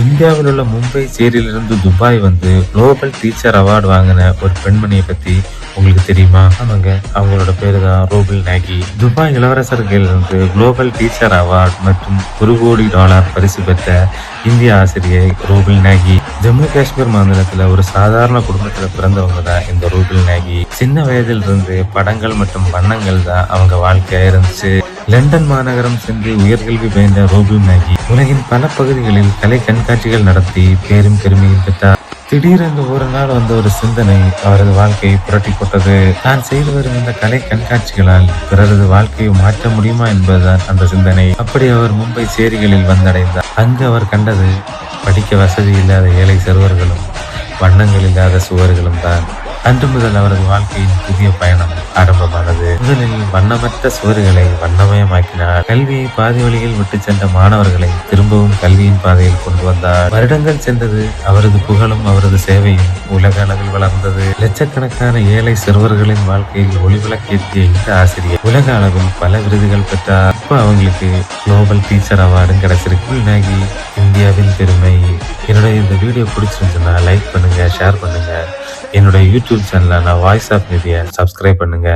இந்தியாவில் உள்ள மும்பை சேரியிலிருந்து துபாய் வந்து குளோபல் டீச்சர் அவார்டு வாங்கின ஒரு பெண்மணியை பத்தி உங்களுக்கு தெரியுமா? ஆமாங்க, அவங்களோட பேரு தான் ரோபிள் நாகி. துபாய் இளவரசர்கள் இருந்து குளோபல் டீச்சர் அவார்டு மற்றும் $1 கோடி பரிசு பெற்ற இந்திய ஆசிரியை ரோபிள் நாகி. ஜம்மு காஷ்மீர் மாநிலத்துல ஒரு சாதாரண குடும்பத்துல பிறந்தவங்க தான் இந்த ரோபிள் நாகி. சின்ன வயதில் இருந்து படங்கள் மற்றும் வண்ணங்கள் தான் அவங்க வாழ்க்கையா இருந்துச்சு. லண்டன் மாநகரம் சென்று உயர்கல்வி பயின்ற ரோபிள் நாகி உலகின் பல பகுதிகளில் கலை கண்காட்சிகள் நடத்தி பேரும் பெருமையும் பெற்றார். திடீரென்று ஒரு நாள் வந்த ஒரு சிந்தனை அவரது வாழ்க்கையை புரட்டி போட்டது. தான் செய்து வரும் இந்த கலை கண்காட்சிகளால் பிறரது வாழ்க்கையை மாற்ற முடியுமா என்பதுதான் அந்த சிந்தனை. அப்படி அவர் மும்பை சேரிகளில் வந்தடைந்தார். அங்கு அவர் கண்டது படிக்க வசதி இல்லாத ஏழை சிறுவர்களும் வண்ணங்கள் இல்லாத சுவர்களும் தான். அன்று முதல் அவரது வாழ்க்கையின் புதிய பயணம் ஆரம்பமானது. முதலில் வண்ணமற்ற சுவர்களை வண்ணமயமாக்கினார். கல்வியை பாதி வழியில் விட்டு சென்ற மாணவர்களை திரும்பவும் கல்வியின் பாதையில் கொண்டு வந்தார். வருடங்கள் சென்றது. அவரது புகழும் அவரது சேவையும் உலக அளவில் வளர்ந்தது. லட்சக்கணக்கான ஏழை சிறுவர்களின் வாழ்க்கையில் ஒளிவிளக்கேற்றிய இந்த ஆசிரியர் உலக அளவில் பல விருதுகள் பெற்றார். இப்ப அவங்களுக்கு குளோபல் டீச்சர் அவார்டும் கிடைச்சிருக்கு. நாகி இந்தியாவின் பெருமை. என்னுடைய இந்த வீடியோ பிடிச்சிருந்துச்சுன்னா லைக் பண்ணுங்க, ஷேர் பண்ணுங்க. என்னோட யூடியூப் சேனலான வாய்ஸ் ஆஃப் மீடியா சப்ஸ்கிரைப் பண்ணுங்க.